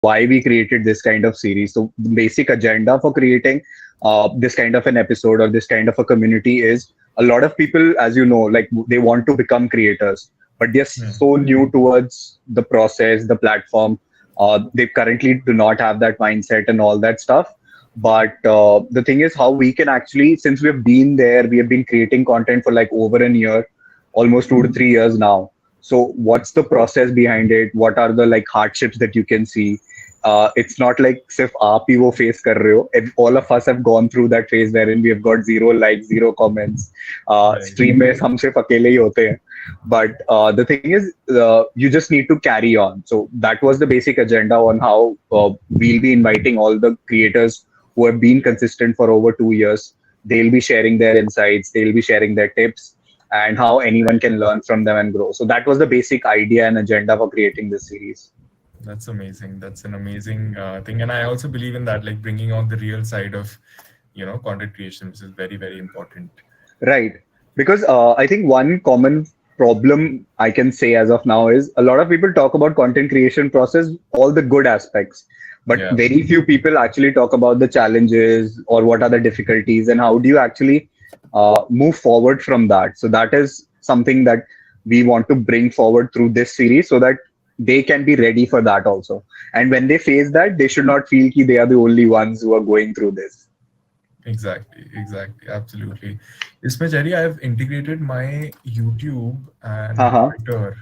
why we created this kind of series. So the basic agenda for creating this kind of an episode or this kind of a community is a lot of people, as you know, like they want to become creators, but they're so new towards the process, the platform. They currently do not have that mindset and all that stuff. But the thing is, how we can actually, since we have been there, we have been creating content for like over a year, almost 2 to 3 years now. So, what's the process behind it? What are the like hardships that you can see? It's not like सिर्फ आप ही वो face कर रहे हो. All of us have gone through that phase wherein we have got zero likes, zero comments. Right. Stream में हम सिर्फ अकेले ही होते हैं. But the thing is, you just need to carry on. So that was the basic agenda on how we'll be inviting all the creators who have been consistent for over 2 years. They'll be sharing their insights, they'll be sharing their tips, and how anyone can learn from them and grow. So that was the basic idea and agenda for creating this series. That's amazing. That's an amazing thing. And I also believe in that, like bringing out the real side of, content creation, which is very, very important. Right. Because I think one common problem I can say as of now is a lot of people talk about content creation process, all the good aspects, but Yeah. very few people actually talk about the challenges or what are the difficulties and how do you actually move forward from that. So that is something that we want to bring forward through this series so that they can be ready for that also. And when they face that, they should not feel that they are the only ones who are going through this. Exactly, absolutely. Isme Jerry, I've integrated my YouTube and Uh-huh. Twitter.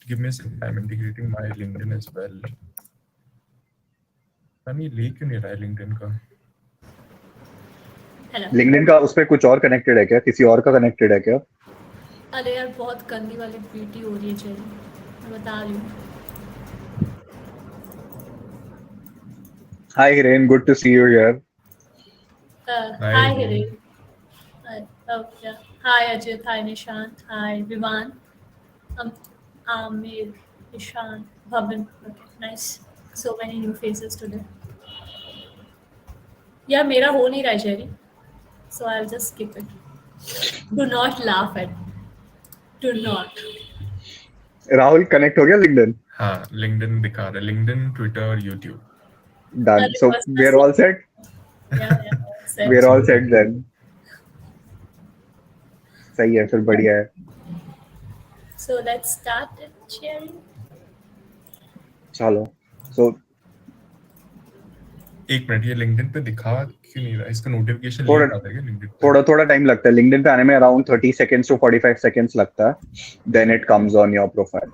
Give me a second, I'm integrating my LinkedIn as well. नहीं ले क्यों नहीं रहा है LinkedIn का? Hello LinkedIn का उस पे कुछ और कनेक्टेड है क्या? किसी और का कनेक्टेड है क्या? अरे यार बहुत गंदी वाली ब्यूटी हो रही है जेरी मैं बता रही हूँ Hi Hiren, good to see you here. Hi, hi Hiren. Hiren हाय अजित हाय निशांत हाय विवान आमिर ईशान भवन okay nice so many new faces today यार मेरा हो नहीं रहा है Jerry so I will just skip it do not laugh at do not Rahul connect हो गया LinkedIn? हाँ, LinkedIn दिखा रहा है, LinkedIn, Twitter, YouTube. Done. So we're all set. We're all set then. सही है, फिर बढ़िया है. So let's start it, Jerry. चलो. So एक मिनट, ये LinkedIn पे दिखा क्यों नहीं रहा? इसका नोटिफिकेशन थोड़ा- लेट आता है क्या LinkedIn पे? थोड़ा टाइम लगता है. लिंक्डइन पे आने में अराउंड 30 seconds to 45 seconds लगता है. Then it comes on your profile.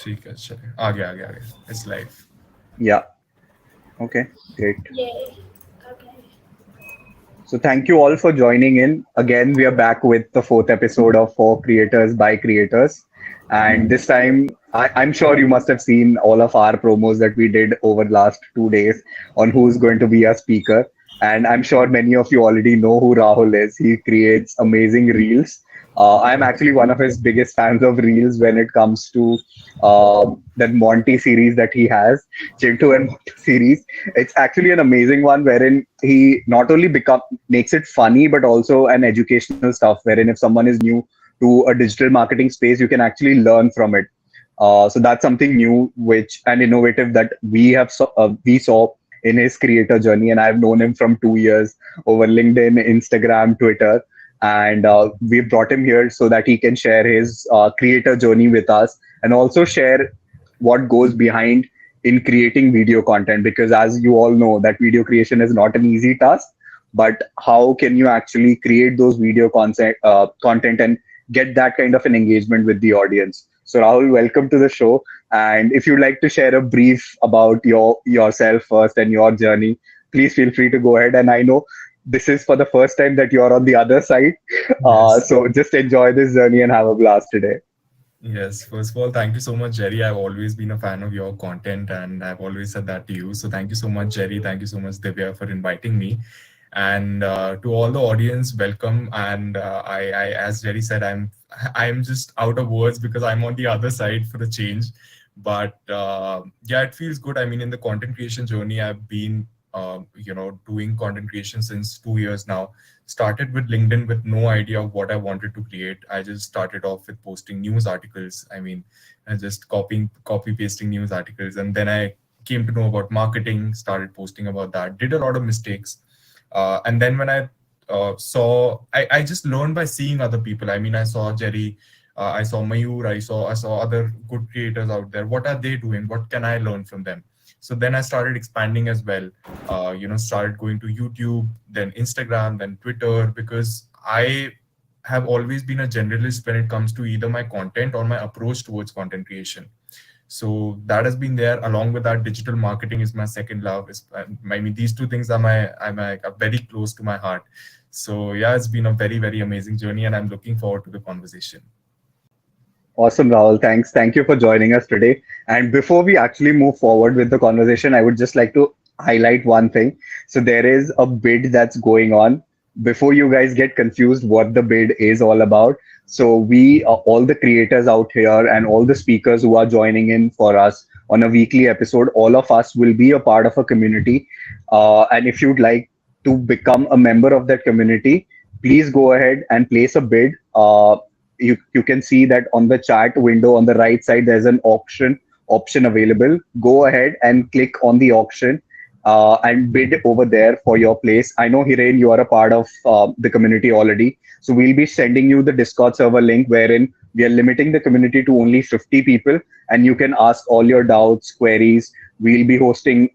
ठीक है, चलिए आ गया. It's live. Yeah. Okay. Great. Yay. Okay. So thank you all for joining in. Again, we are back with the 4th episode of For Creators by Creators. And this time, I'm sure you must have seen all of our promos that we did over the last 2 days on who's going to be our speaker. And I'm sure many of you already know who Rahul is. He creates amazing reels. I'm actually one of his biggest fans of reels when it comes to that Monty series that he has, Chintu and Monty series. It's actually an amazing one wherein he not only makes it funny but also an educational stuff. Wherein if someone is new to a digital marketing space, you can actually learn from it. So that's something new, which and innovative that we saw in his creator journey, and I've known him from 2 years over LinkedIn, Instagram, Twitter. And we brought him here so that he can share his creator journey with us and also share what goes behind in creating video content, because as you all know that video creation is not an easy task, but how can you actually create those video content and get that kind of an engagement with the audience. So Rahul, welcome to the show, and if you'd like to share a brief about yourself first and your journey, please feel free to go ahead. And I know this is for the first time that you're on the other side. Yes. So just enjoy this journey and have a blast today. Yes, first of all, thank you so much, Jerry. I've always been a fan of your content and I've always said that to you. So thank you so much, Jerry. Thank you so much, Divya, for inviting me. And to all the audience, welcome. And I, as Jerry said, I'm just out of words because I'm on the other side for a change. But yeah, it feels good. I mean, in the content creation journey, I've been doing content creation since 2 years now. Started with LinkedIn with no idea of what I wanted to create. I just started off with posting news articles. I mean, and just copy pasting news articles, and then I came to know about marketing. Started posting about that. Did a lot of mistakes, and then when I just learned by seeing other people. I mean, I saw Jerry, I saw Mayur, I saw other good creators out there. What are they doing? What can I learn from them? So then I started expanding as well. Started going to YouTube, then Instagram, then Twitter, because I have always been a generalist when it comes to either my content or my approach towards content creation. So that has been there. Along with that, digital marketing is my second love. I mean, these two things are very close to my heart. So yeah, it's been a very, very amazing journey, and I'm looking forward to the conversation. Awesome, Rahul. Thanks. Thank you for joining us today. And before we actually move forward with the conversation, I would just like to highlight one thing. So there is a bid that's going on. Before you guys get confused what the bid is all about. So we are all the creators out here and all the speakers who are joining in for us on a weekly episode, all of us will be a part of a community. And if you'd like to become a member of that community, please go ahead and place a bid. You can see that on the chat window on the right side there's an option available. Go ahead and click on the auction and bid over there for your place. I know, Hiren, you are a part of the community already, so we'll be sending you the Discord server link wherein we are limiting the community to only 50 people, and you can ask all your doubts, queries. We'll be hosting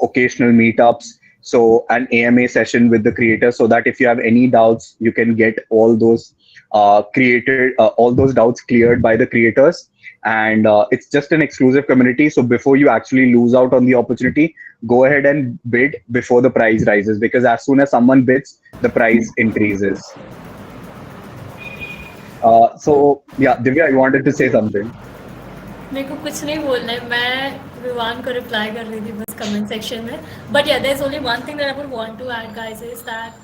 occasional meetups, so an AMA session with the creators, so that if you have any doubts, you can get all those all those doubts cleared by the creators. And it's just an exclusive community. So before you actually lose out on the opportunity, go ahead and bid before the price rises, because as soon as someone bids, the price increases. So yeah, Divya, you wanted to say something? मेरे को कुछ नहीं बोलना है, मैं विवान को reply कर रही थी बस कमेंट सेक्शन में. But yeah there is only one thing that I would want to add guys is that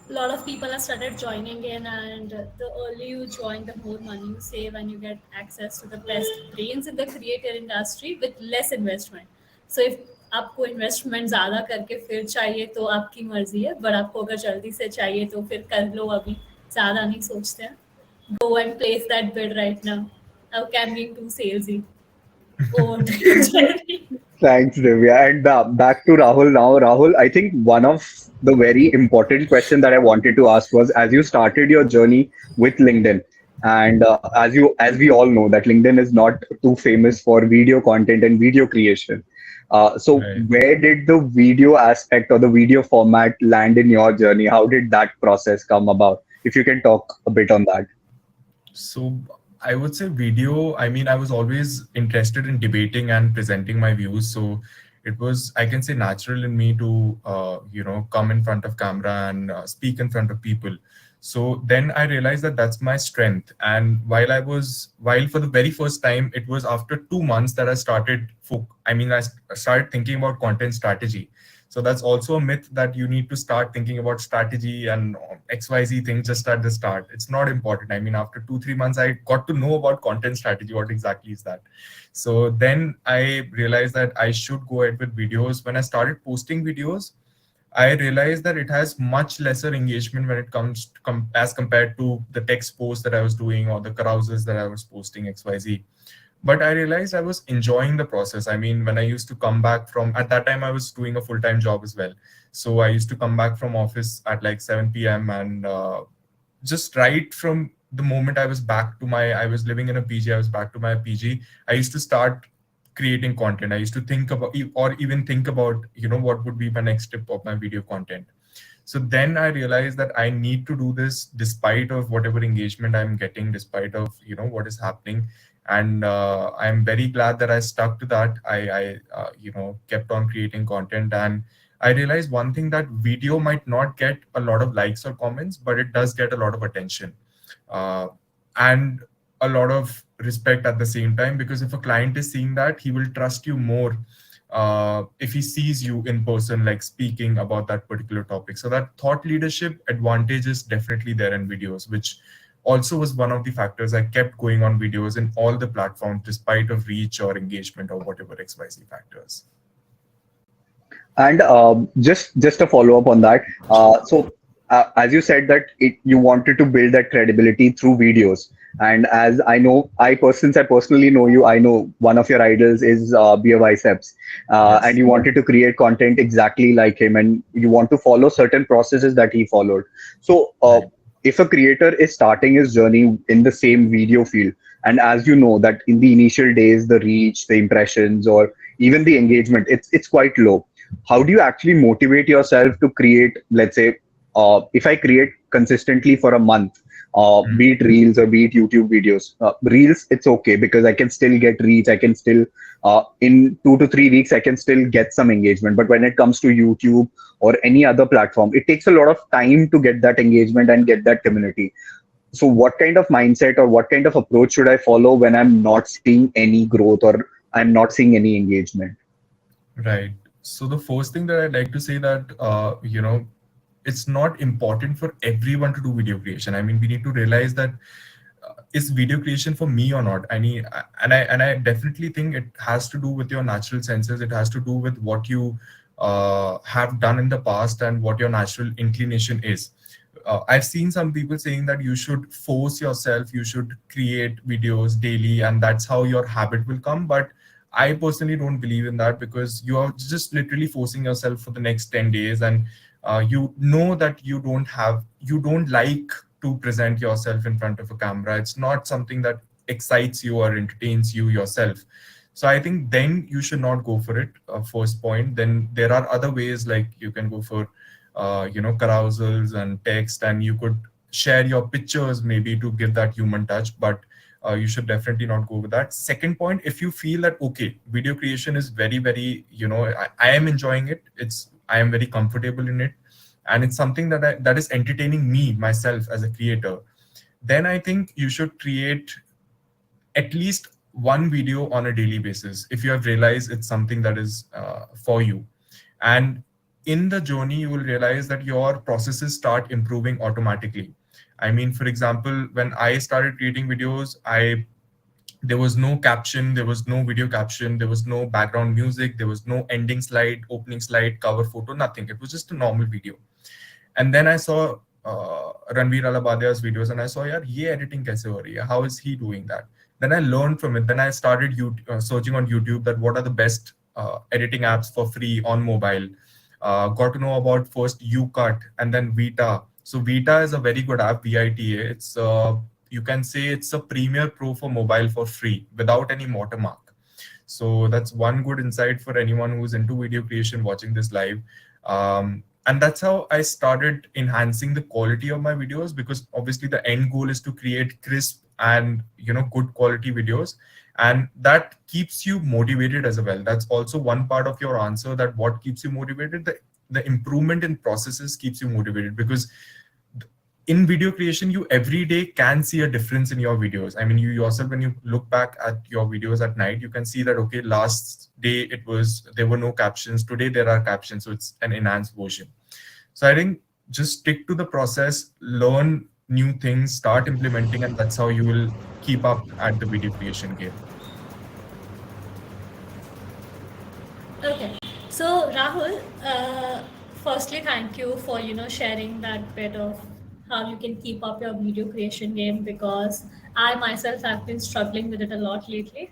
a lot of people have started joining in, and the earlier you join, the more money you save, and you get access to the best brains in the creator industry with less investment. So if आपको investment ज़्यादा करके फिर चाहिए तो आपकी मर्जी है, but आपको अगर जल्दी से चाहिए तो फिर कर लो, अभी ज़्यादा नहीं सोचते हैं. Go and place that bid right now. Okay, I'm being too salesy. Over to you, Jerry. Thanks, Divya. And back to Rahul now. Rahul, I think one of the very important question that I wanted to ask was, as you started your journey with LinkedIn, and as we all know that LinkedIn is not too famous for video content and video creation. So Right. where did the video aspect or the video format land in your journey? How did that process come about? If you can talk a bit on that. So I would say video. I mean, I was always interested in debating and presenting my views. So it was, I can say, natural in me to, come in front of camera and speak in front of people. So then I realized that that's my strength. And while for the very first time, it was after 2 months that I started. I started thinking about content strategy. So that's also a myth that you need to start thinking about strategy and XYZ things just at the start. It's not important. I mean, after 2-3 months, I got to know about content strategy. What exactly is that? So then I realized that I should go ahead with videos. When I started posting videos, I realized that it has much lesser engagement when it comes as compared to the text posts that I was doing or the carousels that I was posting XYZ. But I realized I was enjoying the process. I mean, when I used to come back from, at that time, I was doing a full-time job as well. So I used to come back from office at like 7 p.m. and just right from the moment I was living in a PG, I was back to my PG, I used to start creating content. I used to think about, what would be my next step of my video content. So then I realized that I need to do this despite of whatever engagement I'm getting, despite of, what is happening. And I'm very glad that I stuck to that. I kept on creating content, and I realized one thing, that video might not get a lot of likes or comments, but it does get a lot of attention and a lot of respect at the same time, because if a client is seeing that, he will trust you more if he sees you in person, like speaking about that particular topic. So that thought leadership advantage is definitely there in videos, which also was one of the factors I kept going on videos in all the platforms, despite of reach or engagement or whatever XYZ factors. And just a follow up on that. As you said that you wanted to build that credibility through videos, and as I know, since I personally know you, I know one of your idols is Beer Biceps, and Yes. you wanted to create content exactly like him, and you want to follow certain processes that he followed. So, Right. if a creator is starting his journey in the same video field, and as you know that in the initial days, the reach, the impressions, or even the engagement, it's quite low. How do you actually motivate yourself to create, let's say, if I create consistently for a month, be it reels or be it YouTube videos, reels, it's okay because I can still get reach, I can still in 2 to 3 weeks I can still get some engagement. But when it comes to YouTube or any other platform, it takes a lot of time to get that engagement and get that community. So what kind of mindset or what kind of approach should I follow when I'm not seeing any growth or I'm not seeing any engagement? Right. So the first thing that I'd like to say that it's not important for everyone to do video creation. I mean, we need to realize that is video creation for me or not? I mean, and I definitely think it has to do with your natural senses. It has to do with what you have done in the past and what your natural inclination is. I've seen some people saying that you should force yourself, you should create videos daily, and that's how your habit will come. But I personally don't believe in that because you are just literally forcing yourself for the next 10 days, and you know that you don't like to present yourself in front of a camera. It's not something that excites you or entertains you yourself. So I think then you should not go for it. First point. Then there are other ways, like you can go for carousels and text, and you could share your pictures maybe to give that human touch. But you should definitely not go with that. Second point, if you feel that okay, video creation is very, very, I am enjoying it, I am very comfortable in it, and it's something that is entertaining me myself as a creator, then I think you should create at least one video on a daily basis if you have realized it's something that is for you. And in the journey you will realize that your processes start improving automatically. I mean, for example, when I started creating videos, I there was no caption, there was no video caption, there was no background music, there was no ending slide, opening slide, cover photo, nothing. It was just a normal video. And then I saw Ranveer Alabadia's videos, and I saw, yaar, ye editing kaise ho rahi hai? How is he doing that? Then I learned from it. Then I started searching on YouTube that what are the best editing apps for free on mobile. Got to know about first UCut and then Vita. So Vita is a very good app, VITA. It's you can say it's a Premiere Pro for mobile for free without any watermark. So that's one good insight for anyone who's into video creation watching this live. And that's how I started enhancing the quality of my videos, because obviously the end goal is to create crisp and good quality videos, and that keeps you motivated as well. That's also one part of your answer, that what keeps you motivated, the improvement in processes keeps you motivated, because in video creation you every day can see a difference in your videos. I mean, you yourself, when you look back at your videos at night, you can see that okay, last day there were no captions, today there are captions, so it's an enhanced version. So I think just stick to the process, learn new things, start implementing, and that's how you will keep up at the video creation game. Okay. So Rahul, firstly, thank you for sharing that bit of how you can keep up your video creation game, because I myself have been struggling with it a lot lately.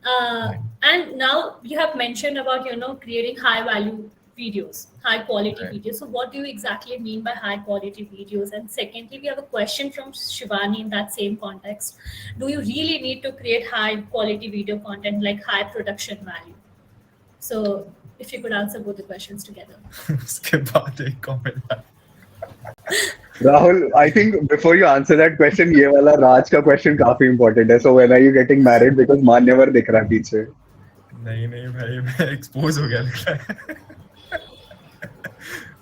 Right. And now you have mentioned about creating high value videos, high quality Right. videos. So what do you exactly mean by high quality videos? And secondly, we have a question from Shivani in that same context. Do you really need to create high quality video content, like high production value? So if you could answer both the questions together. उसके बाद एक comment आया। Rahul, I think before you answer that question, ये वाला राज का question काफी important है. So when are you getting married? Because मान never दिख रहा पीछे. नहीं नहीं भाई, मैं एक्सपोज हो गया लग रहा है।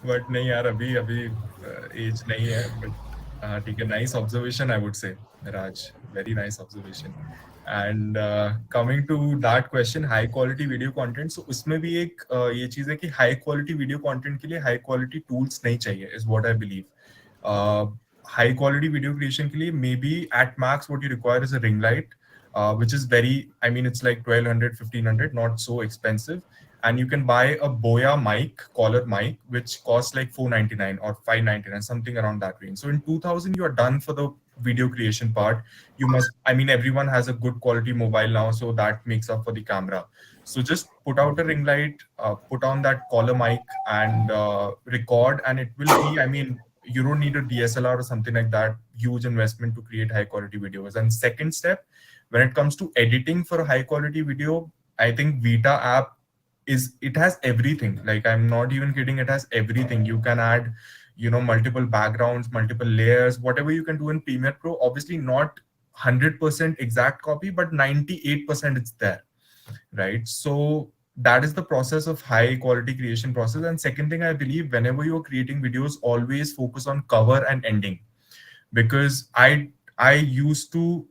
बट नहीं यार, अभी अभी एज नहीं है, बट ठीक है। Nice observation, I would say Raj, very nice observation. And coming to that question, high quality video content, so उसमें भी एक ये चीज है कि हाई क्वालिटी वीडियो कंटेंट के लिए हाई क्वालिटी टूल्स नहीं चाहिए, is what I believe. High quality video creation के लिए may be at max what you require is a ring light, which is very, I mean, it's like 1200, 1500, not so expensive. and you can buy a Boya mic, collar mic, which costs like 499 or 599, something around that range. So in 2000, you are done for the video creation part. You must, I mean, everyone has a good quality mobile now, so that makes up for the camera. So just put out a ring light, put on that collar mic, and record, and it will be, I mean, you don't need a DSLR or something like that, huge investment to create high quality videos. And second step, when it comes to editing for a high quality video, I think Vita app it has everything. Like, I'm not even kidding, it has everything. You can add, multiple backgrounds, multiple layers, whatever you can do in Premiere Pro. Obviously not 100% exact copy, but 98% it's there, right? So that is the process of high quality creation process. And second thing, I believe whenever you're creating videos, always focus on cover and ending, because I used to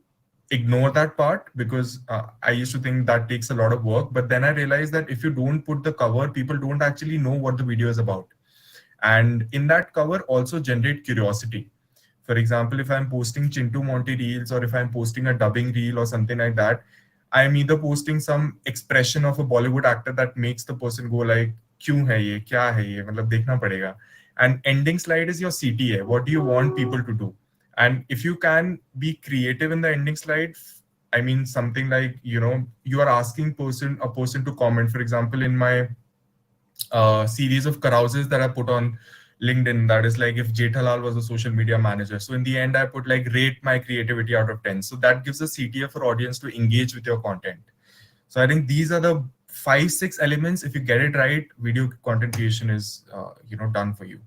ignore that part, because I used to think that takes a lot of work. But then I realized that if you don't put the cover, people don't actually know what the video is about. And in that cover, also generate curiosity. For example, if I'm posting Chintu Monty reels, or if I'm posting a dubbing reel or something like that, I'm either posting some expression of a Bollywood actor that makes the person go like, "Kyun hai ye? Kya hai ye?" मतलब देखना पड़ेगा. And ending slide is your CTA. What do you want people to do? And if you can be creative in the ending slide, I mean, something like, you are asking a person to comment. For example, in my series of carouses that I put on LinkedIn, that is like if Jethalal was a social media manager. So in the end, I put like rate my creativity out of 10. So that gives a CTA for audience to engage with your content. So I think these are the 5-6 elements. If you get it right, video content creation is done for you.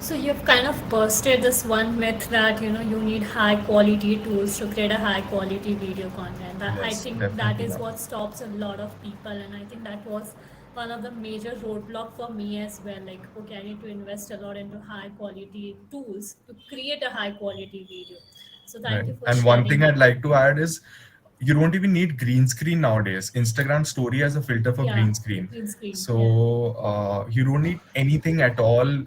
So you've kind of busted this one myth that you need high quality tools to create a high quality video content. I Yes, think that definitely is that. what stops a lot of people, and I think that was one of the major roadblock for me as well. Like, okay, I need to invest a lot into high quality tools to create a high quality video. So thank Right. you for And one thing sharing I'd it. like to add is, you don't even need green screen nowadays. Instagram story has a filter for Yeah, green screen. green screen. Yeah. So you don't need anything at all.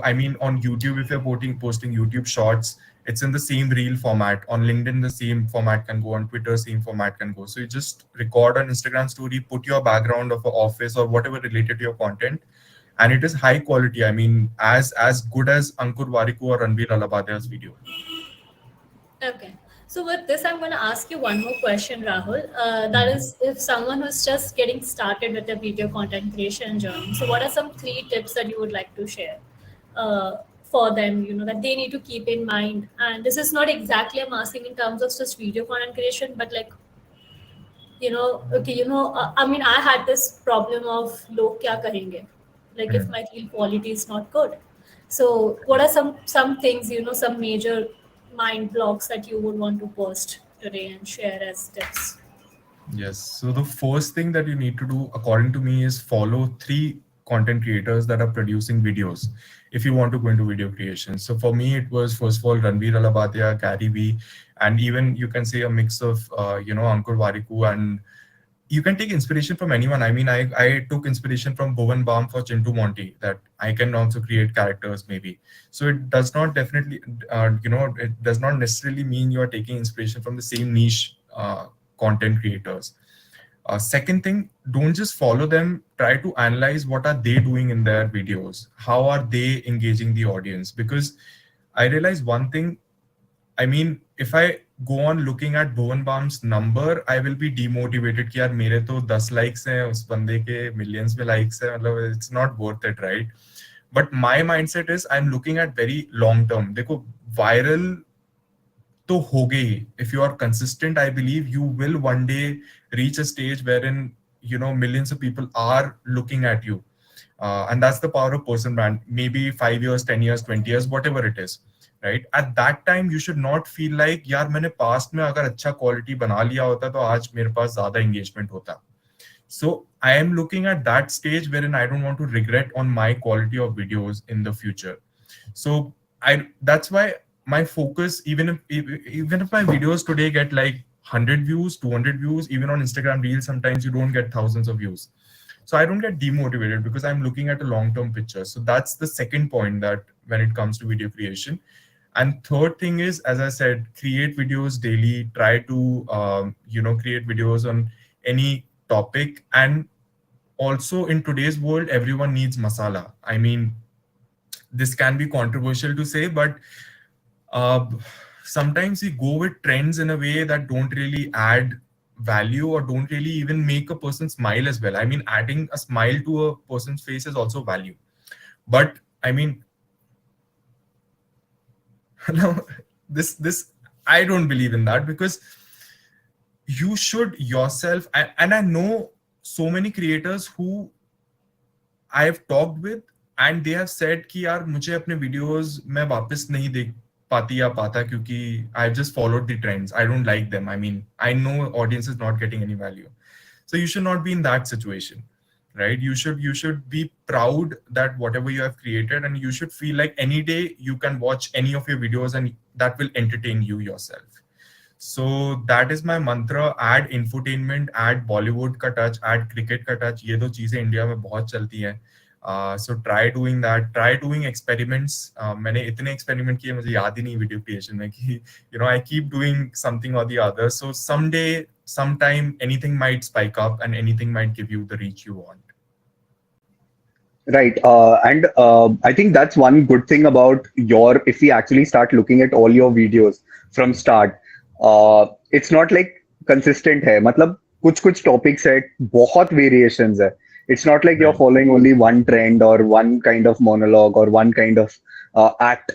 I mean, on YouTube, if you're posting YouTube shorts, it's in the same reel format. On LinkedIn, the same format can go. On Twitter, same format can go. So you just record an Instagram story, put your background of an office or whatever related to your content, and it is high quality. I mean, as good as Ankur Warikoo or Ranveer Alabadia's video. Okay. So with this, I'm going to ask you one more question, Rahul. That Mhm. is, if someone who's just getting started with their video content creation journey, so what are some 3 tips that you would like to share for them? That they need to keep in mind. And this is not exactly I'm asking in terms of just video content creation, but like okay, I mean, I had this problem of log kya kahenge, like if Mhm. my reel quality is not good. So what are some things, some major mind blocks that you would want to post today and share as tips? Yes. So the first thing that you need to do, according to me, is follow 3 content creators that are producing videos if you want to go into video creation. So for me, it was first of all Ranveer Alabadia, Gary V, and even you can say a mix of Ankur Warikoo, and you can take inspiration from anyone. I mean, I took inspiration from Bhuvan Bam for Chintu Monty, that I can also create characters maybe. So it does not definitely, it does not necessarily mean you are taking inspiration from the same niche content creators. Second thing, don't just follow them. Try to analyze what are they doing in their videos. How are they engaging the audience? Because I realized one thing. I mean, if I go on looking at Bhuvan Bam's number, I will be demotivated कि यार मेरे तो 10 likes हैं, उस बंदे के millions में likes हैं, मतलब it's not worth it, right? But my mindset is I'm looking at very long term. देखो, viral तो हो गई. If you are consistent, I believe you will one day reach a stage wherein millions of people are looking at you, and that's the power of person brand. Maybe 5 years, 10 years, 20 years, whatever it is, right? At that time, you should not feel like यार मैंने past में अगर अच्छा quality बना लिया होता तो आज मेरे पास ज्यादा engagement होता. So I am looking at that stage wherein I don't want to regret on my quality of videos in the future. So that's why my focus, even if my videos today get like 100 views, 200 views, even on Instagram Reels, sometimes you don't get thousands of views. So I don't get demotivated because I'm looking at a long-term picture. So that's the second point, that when it comes to video creation. And third thing is, as I said, create videos daily. Try to create videos on any topic, and also in today's world, everyone needs masala. I mean, this can be controversial to say, but uh, sometimes we go with trends in a way that don't really add value or don't really even make a person smile as well. I mean, adding a smile to a person's face is also value. But I mean, no, this I don't believe in that, because you should yourself, and I know so many creators who I have talked with, and they have said कि यार मुझे अपने videos मैं वापस नहीं देख पाती या पाता क्योंकि I've just followed the trends. I don't like them. I mean, I know audience is not getting any value. So you should not be in that situation, right? You should be proud that whatever you have created, and you should feel like any day you can watch any of your videos and that will entertain you yourself. So that is my mantra. Add infotainment, add Bollywood का touch, add cricket का touch. ये दो चीजें India में बहुत चलती हैं. So try doing that. Try doing experiments. मैंने इतने experiment किए मुझे याद ही नहीं video creation में कि I keep doing something or the other. So someday, sometime, anything might spike up and anything might give you the reach you want. Right. And I think that's one good thing about if we actually start looking at all your videos from start, it's not like consistent है. मतलब कुछ topics है, बहुत variations है. It's not like you're Right. following only one trend or one kind of monologue or one kind of act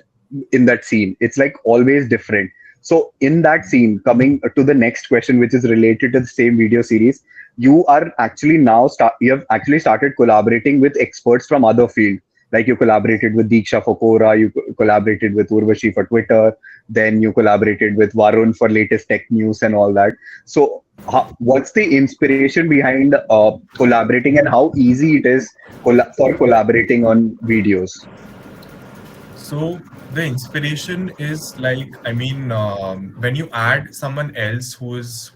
in that scene. It's like always different. So in that scene, coming to the next question, which is related to the same video series, you have actually started collaborating with experts from other fields. Like you collaborated with Deeksha for Quora, you collaborated with Urvashi for Twitter, then you collaborated with Varun for latest tech news and all that. So what's the inspiration behind collaborating, and how easy it is for collaborating on videos? So the inspiration is like, I mean, when you add someone else who's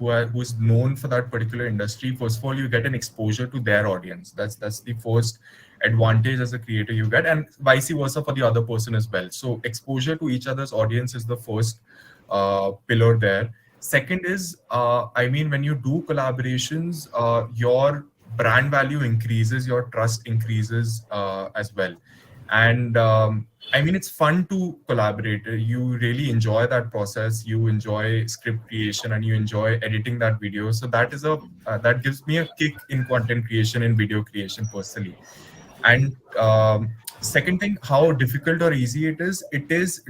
known for that particular industry, first of all, you get an exposure to their audience. That's the first advantage as a creator you get, and vice versa for the other person as well. So exposure to each other's audience is the first pillar there. Second is, I mean, when you do collaborations, your brand value increases, your trust increases as well. And I mean, it's fun to collaborate. You really enjoy that process. You enjoy script creation and you enjoy editing that video. So that gives me a kick in content creation and video creation personally. And second thing, how difficult or easy it is. It is